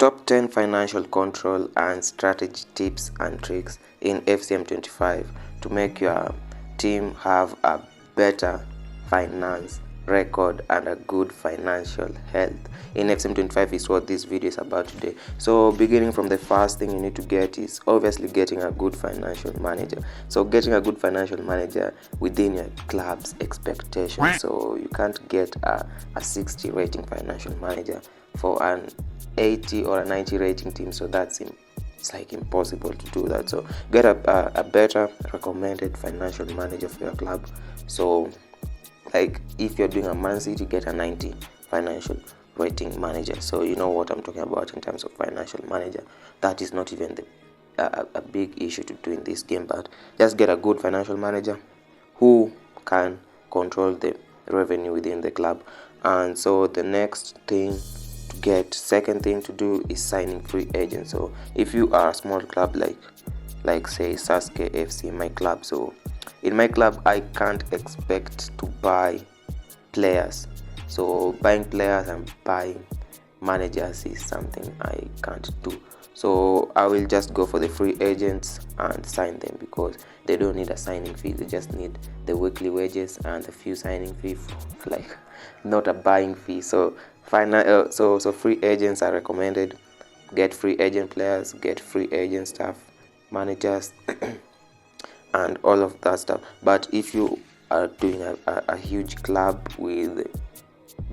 Top 10 financial control and strategy tips and tricks in FCM 25 to make your team have a better finance record and a good financial health in FCM 25 is what this video is about today. So beginning from the first thing you need to get is obviously getting a good financial manager. So getting a good financial manager within your club's expectations. So you can't get a 60 rating financial manager for an 80 or a 90 rating team, so it's like impossible to do that. So get a better recommended financial manager for your club. So like if you're doing a Man City, get a 90 financial rating manager. So you know what I'm talking about in terms of financial manager. That is not even a big issue to do in this game, but just get a good financial manager who can control the revenue within the club. And so the next thing to get, second thing to do, is signing free agents. So if you are a small club like say Saske FC, my club, so in my club I can't expect to buy players. So buying players and buying managers is something I can't do. So I will just go for the free agents and sign them, because they don't need a signing fee. They just need the weekly wages and a few signing fee, like not a buying fee. So so free agents are recommended. Get free agent players, get free agent staff, managers and all of that stuff. But if you are doing a huge club with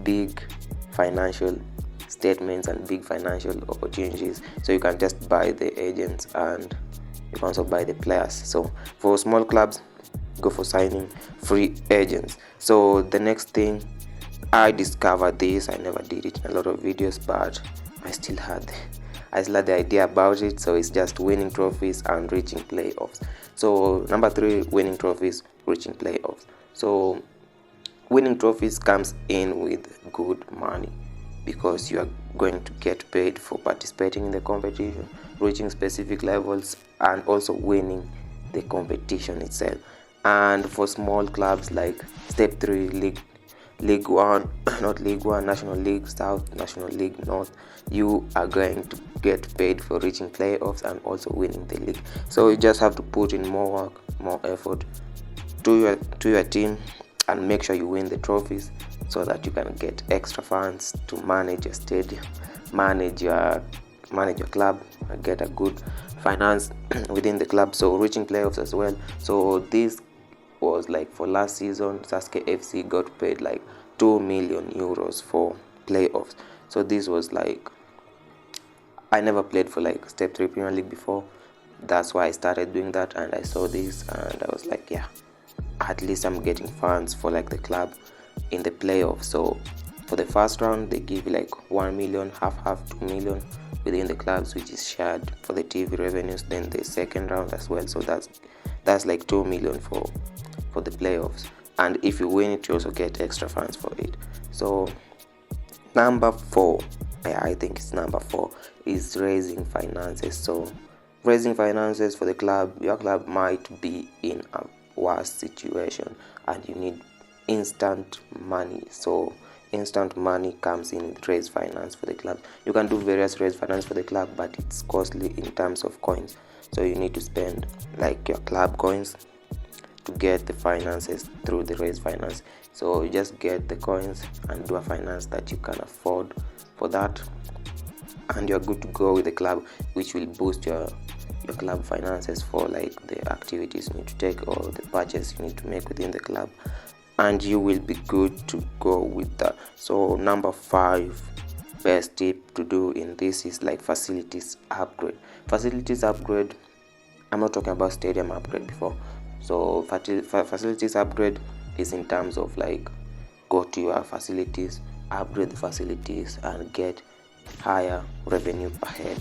big financial statements and big financial opportunities, so you can just buy the agents and you can also buy the players. So for small clubs, go for signing free agents. So the next thing, I discovered this, I never did it in a lot of videos, but I still had the idea about it. So it's just winning trophies and reaching playoffs. So number 3, winning trophies, reaching playoffs. So winning trophies comes in with good money, because you are going to get paid for participating in the competition, reaching specific levels, and also winning the competition itself. And for small clubs like Step 3, League 1, not League 1, National League South, National League North, you are going to get paid for reaching playoffs and also winning the league. So you just have to put in more work, more effort to your team, and make sure you win the trophies, so that you can get extra funds to manage your stadium, manage your club, and get a good finance within the club. So reaching playoffs as well. So this was like for last season, Saske FC got paid like 2 million euros for playoffs. So this was like, I never played for like Step 3 Premier League before. That's why I started doing that, and I saw this and I was like, yeah, at least I'm getting funds for like the club in the playoffs. So for the first round they give you like 1 million, half 2 million within the clubs, which is shared for the TV revenues. Then the second round as well, so that's like 2 million for the playoffs, and if you win it you also get extra funds for it. So number 4, I think it's number 4, is raising finances. So raising finances for the club. Your club might be in a worse situation and you need instant money. So instant money comes in with raise finance for the club. You can do various raise finance for the club, but it's costly in terms of coins. So you need to spend like your club coins to get the finances through the raise finance. So you just get the coins and do a finance that you can afford for that, and you're good to go with the club, which will boost your club finances for like the activities you need to take or the purchase you need to make within the club, and you will be good to go with that. So number 5 best tip to do in this is like facilities upgrade. I'm not talking about stadium upgrade before. So facilities upgrade is in terms of like, go to your facilities, upgrade the facilities, and get higher revenue per head.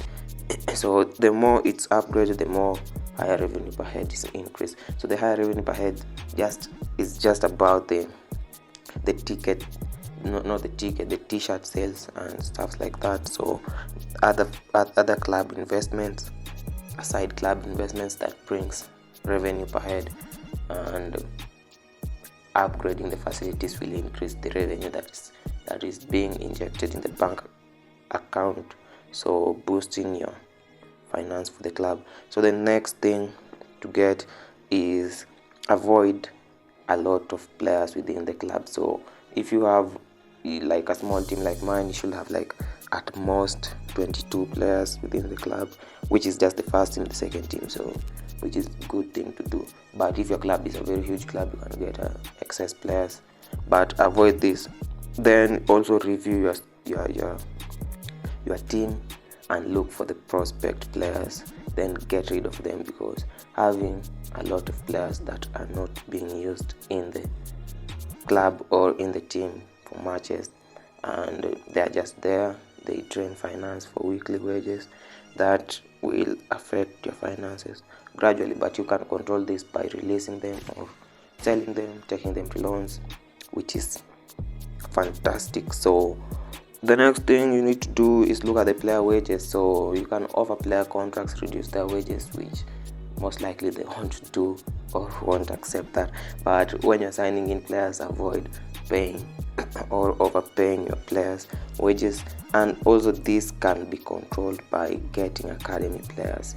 So the more it's upgraded, the more higher revenue per head is increased. So the higher revenue per head is just about the ticket, not the ticket, the t-shirt sales and stuff like that. So other club investments, aside club investments, that brings revenue per head, and upgrading the facilities will increase the revenue that is being injected in the bank account so boosting your finance for the club. So the next thing to get is avoid a lot of players within the club. So if you have like a small team like mine, you should have like at most 22 players within the club, which is just the first team, the second team, so which is a good thing to do. But if your club is a very huge club, you can get excess players, but avoid this. Then also review your team and look for the prospect players, then get rid of them, because having a lot of players that are not being used in the club or in the team for matches and they are just there, they drain finance for weekly wages, that will affect your finances gradually. But you can control this by releasing them or selling them, taking them to loans, which is fantastic. So the next thing you need to do is look at the player wages. So you can offer player contracts, reduce their wages, which most likely they won't do or won't accept that. But when you're signing in players, avoid paying or overpaying your players wages. And also this can be controlled by getting academy players,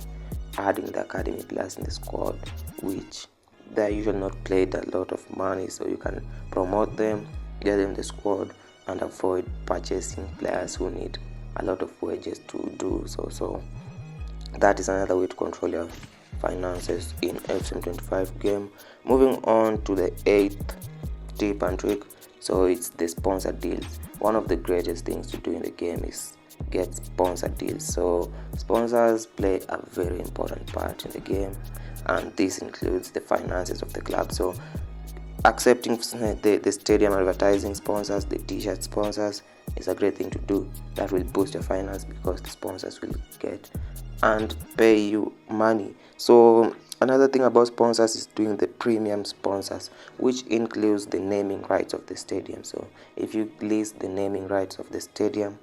adding the academy players in the squad, which they're usually not paid a lot of money, so you can promote them, get them in the squad, and avoid purchasing players who need a lot of wages to do so that is another way to control your finances in FCM 25 game. Moving on to the 8th tip and trick, so it's the sponsor deals. One of the greatest things to do in the game is get sponsor deals. So sponsors play a very important part in the game, and this includes the finances of the club. So accepting the stadium advertising sponsors, the t-shirt sponsors, is a great thing to do. That will boost your finance because the sponsors will get and pay you money. So another thing about sponsors is doing the premium sponsors, which includes the naming rights of the stadium. So if you list the naming rights of the stadium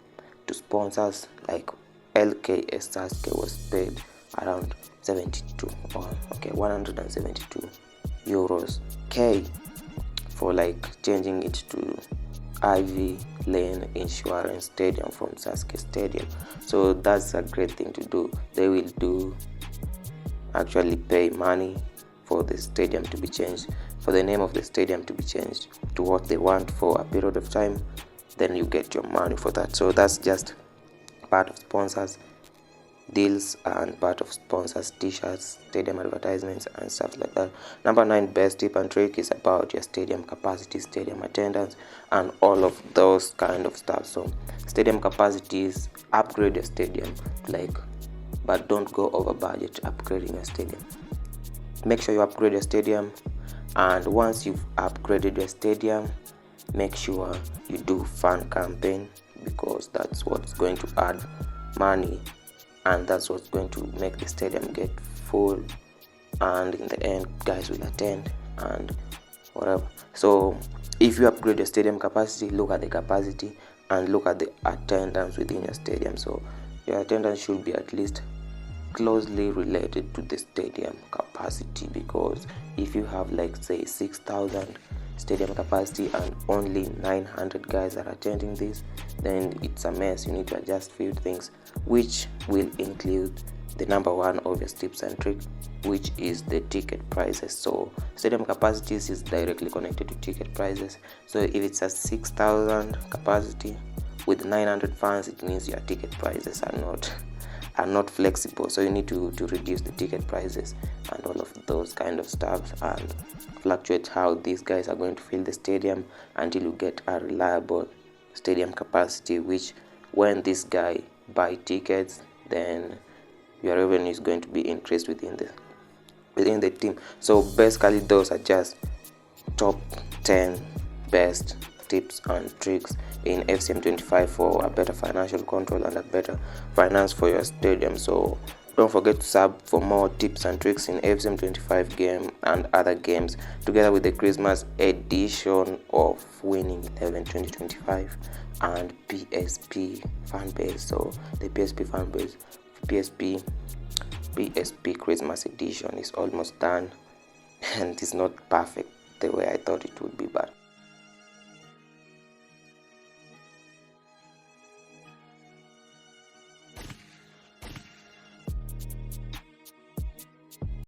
to sponsors, like LKS Saske was paid around 172 euros K for like changing it to Ivy Lane Insurance Stadium from Saske Stadium. So that's a great thing to do. They will actually pay money for the stadium to be changed, for the name of the stadium to be changed to what they want for a period of time. Then you get your money for that. So that's just part of sponsors deals and part of sponsors t-shirts, stadium advertisements and stuff like that. Number 9 best tip and trick is about your stadium capacity, stadium attendance, and all of those kind of stuff. So stadium capacities, upgrade your stadium, but don't go over budget upgrading your stadium. Make sure you upgrade your stadium, and once you've upgraded your stadium, make sure you do fan campaign, because that's what's going to add money and that's what's going to make the stadium get full, and in the end guys will attend and whatever. So if you upgrade your stadium capacity, look at the capacity and look at the attendance within your stadium. So your attendance should be at least closely related to the stadium capacity, because if you have like say 6,000 stadium capacity and only 900 guys are attending this, then it's a mess. You need to adjust few things, which will include the number 1 obvious tips and trick, which is the ticket prices. So stadium capacities is directly connected to ticket prices. So if it's a 6,000 capacity with 900 fans, it means your ticket prices are not flexible. So you need to reduce the ticket prices and all of those kind of stuff, and fluctuate how these guys are going to fill the stadium until you get a reliable stadium capacity, which when this guy buy tickets, then your revenue is going to be increased within the team. So basically those are just top 10 best tips and tricks in FCM 25 for a better financial control and a better finance for your stadium. So don't forget to sub for more tips and tricks in FCM 25 game and other games, together with the Christmas edition of Winning 11 2025 and PSP fanbase. So the PSP fanbase, PSP Christmas edition is almost done, and it's not perfect the way I thought it would be, but